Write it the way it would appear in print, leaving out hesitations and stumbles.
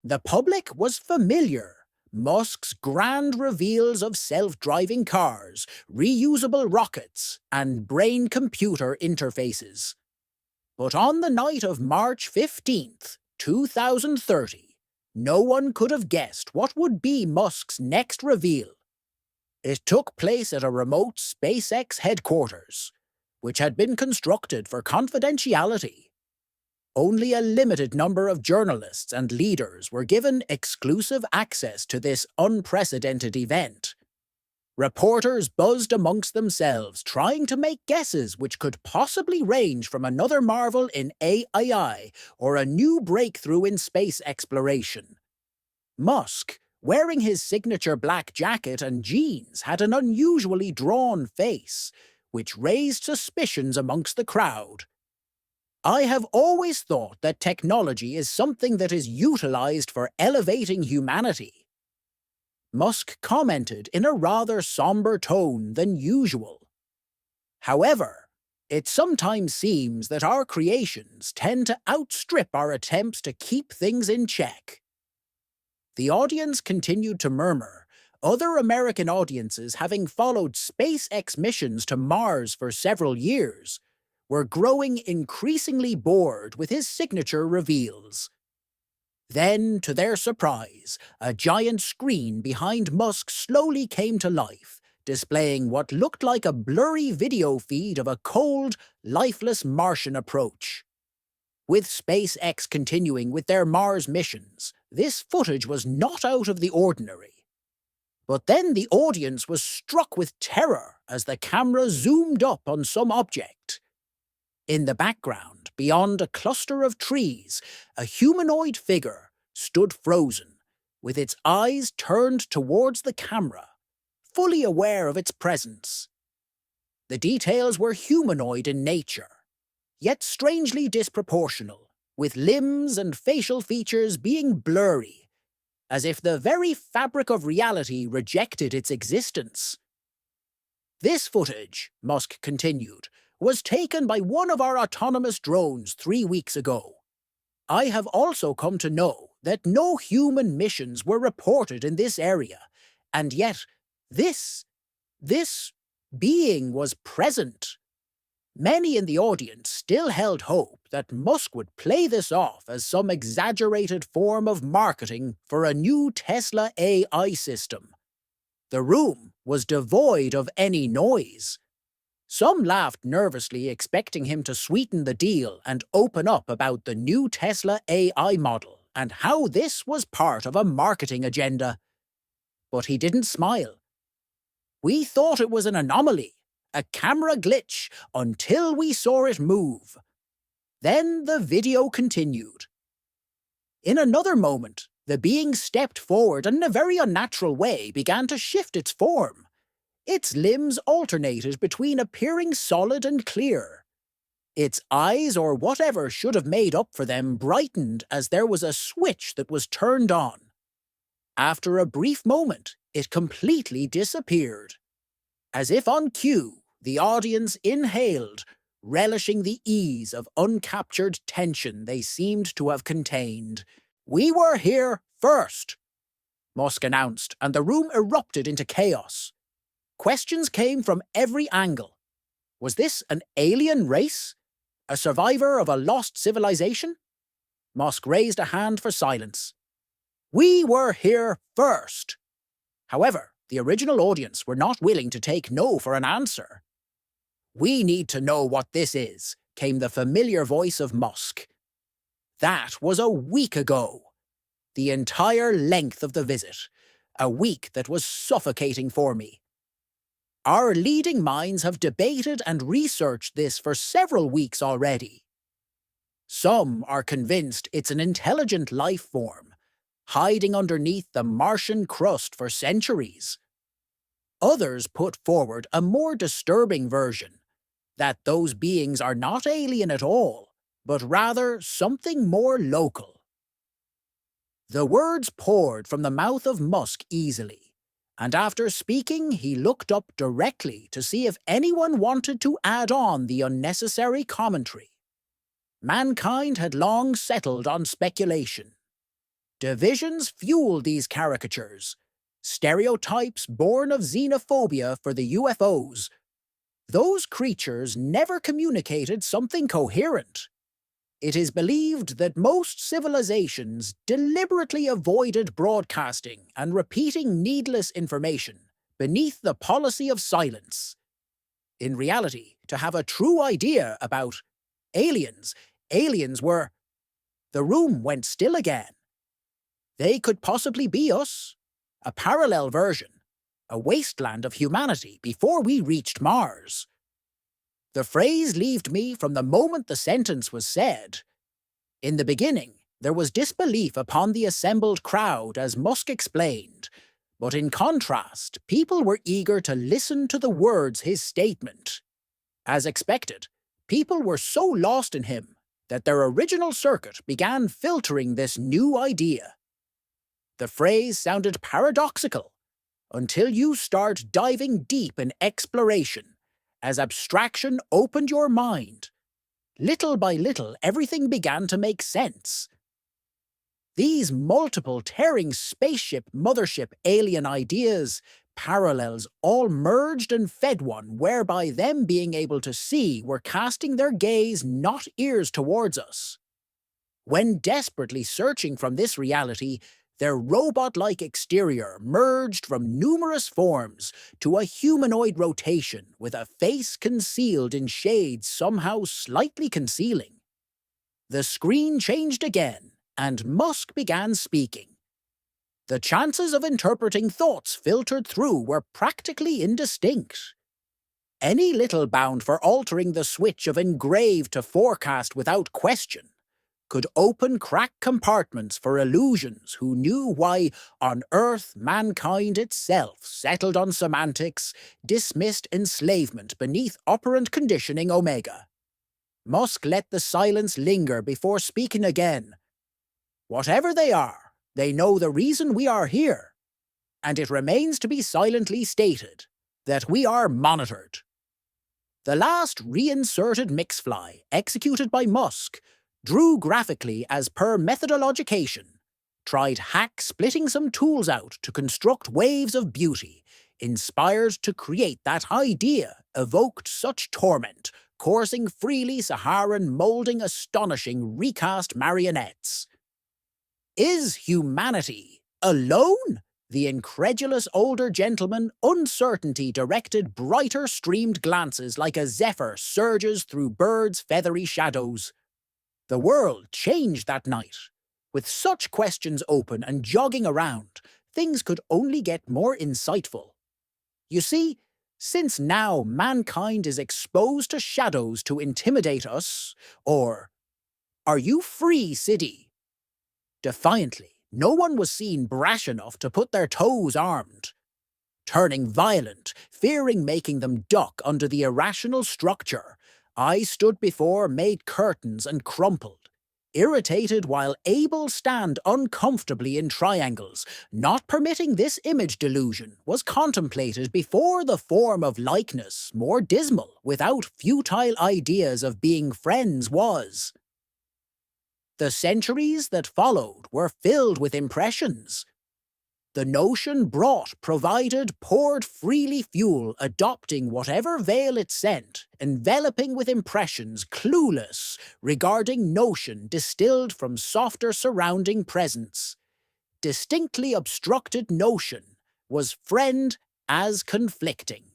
The public was familiar. Musk's grand reveals of self-driving cars, reusable rockets, and brain-computer interfaces. But on the night of March 15th, 2030, no one could have guessed what would be Musk's next reveal. It took place at a remote SpaceX headquarters, which had been constructed for confidentiality. Only a limited number of journalists and leaders were given exclusive access to this unprecedented event. Reporters buzzed amongst themselves, trying to make guesses which could possibly range from another marvel in AI or a new breakthrough in space exploration. Musk, wearing his signature black jacket and jeans, had an unusually drawn face, which raised suspicions amongst the crowd. I have always thought that technology is something that is utilized for elevating humanity. Musk commented in a rather somber tone than usual. However, it sometimes seems that our creations tend to outstrip our attempts to keep things in check. The audience continued to murmur, other American audiences having followed SpaceX missions to Mars for several years, were growing increasingly bored with his signature reveals. Then, to their surprise, a giant screen behind Musk slowly came to life, displaying what looked like a blurry video feed of a cold, lifeless Martian approach. With SpaceX continuing with their Mars missions, this footage was not out of the ordinary. But then the audience was struck with terror as the camera zoomed up on some object. In the background, beyond a cluster of trees, a humanoid figure stood frozen, with its eyes turned towards the camera, fully aware of its presence. The details were humanoid in nature, yet strangely disproportional, with limbs and facial features being blurry, as if the very fabric of reality rejected its existence. This footage, Musk continued, was taken by one of our autonomous drones 3 weeks ago. I have also come to know that no human missions were reported in this area, and yet this being was present. Many in the audience still held hope that Musk would play this off as some exaggerated form of marketing for a new Tesla AI system. The room was devoid of any noise. Some laughed nervously, expecting him to sweeten the deal and open up about the new Tesla AI model and how this was part of a marketing agenda. But he didn't smile. We thought it was an anomaly, a camera glitch, until we saw it move. Then the video continued. In another moment, the being stepped forward and in a very unnatural way began to shift its form. Its limbs alternated between appearing solid and clear. Its eyes, or whatever should have made up for them, brightened as there was a switch that was turned on. After a brief moment, it completely disappeared. As if on cue, the audience inhaled, relishing the ease of uncaptured tension they seemed to have contained. "We were here first," Musk announced, and the room erupted into chaos. Questions came from every angle. Was this an alien race? A survivor of a lost civilization? Musk raised a hand for silence. "We were here first." However, the original audience were not willing to take no for an answer. "We need to know what this is," came the familiar voice of Musk. That was a week ago. The entire length of the visit. A week that was suffocating for me. Our leading minds have debated and researched this for several weeks already. Some are convinced it's an intelligent life form, hiding underneath the Martian crust for centuries. Others put forward a more disturbing version, that those beings are not alien at all, but rather something more local. The words poured from the mouth of Musk easily, and after speaking he looked up directly to see if anyone wanted to add on the unnecessary commentary. Mankind had long settled on speculation. Divisions fueled these caricatures, stereotypes born of xenophobia for the UFOs. Those creatures never communicated something coherent. It is believed that most civilizations deliberately avoided broadcasting and repeating needless information beneath the policy of silence. In reality, to have a true idea about aliens, aliens were... The room went still again. They could possibly be us, a parallel version, a wasteland of humanity before we reached Mars. The phrase left me from the moment the sentence was said. In the beginning, there was disbelief upon the assembled crowd as Musk explained, but in contrast, people were eager to listen to the words his statement. As expected, people were so lost in him that their original circuit began filtering this new idea. The phrase sounded paradoxical until you start diving deep in exploration, as abstraction opened your mind. Little by little, everything began to make sense. These multiple tearing spaceship, mothership, alien ideas, parallels, all merged and fed one, whereby them being able to see were casting their gaze, not ears, towards us. When desperately searching from this reality, their robot-like exterior merged from numerous forms to a humanoid rotation with a face concealed in shades somehow slightly concealing. The screen changed again, and Musk began speaking. The chances of interpreting thoughts filtered through were practically indistinct. Any little bound for altering the switch of engrave to forecast without question could open crack compartments for illusions who knew why, on Earth, mankind itself settled on semantics, dismissed enslavement beneath operant conditioning omega. Musk let the silence linger before speaking again. Whatever they are, they know the reason we are here, and it remains to be silently stated that we are monitored. The last reinserted mixfly, executed by Musk, drew graphically as per methodologication, tried hack-splitting some tools out to construct waves of beauty, inspired to create that idea, evoked such torment, coursing freely Saharan moulding astonishing recast marionettes. Is humanity alone? The incredulous older gentleman, uncertainty directed brighter streamed glances like a zephyr surges through birds' feathery shadows. The world changed that night. With such questions open and jogging around, things could only get more insightful. You see, since now mankind is exposed to shadows to intimidate us, or, are you free, City? Defiantly, no one was seen brash enough to put their toes armed. Turning violent, fearing making them duck under the irrational structure, I stood before made curtains and crumpled, irritated while able stand uncomfortably in triangles, not permitting this image delusion was contemplated before the form of likeness, more dismal, without futile ideas of being friends was. The centuries that followed were filled with impressions. The notion brought, provided, poured freely fuel, adopting whatever veil it sent, enveloping with impressions, clueless, regarding notion distilled from softer surrounding presence. Distinctly obstructed notion was friend as conflicting.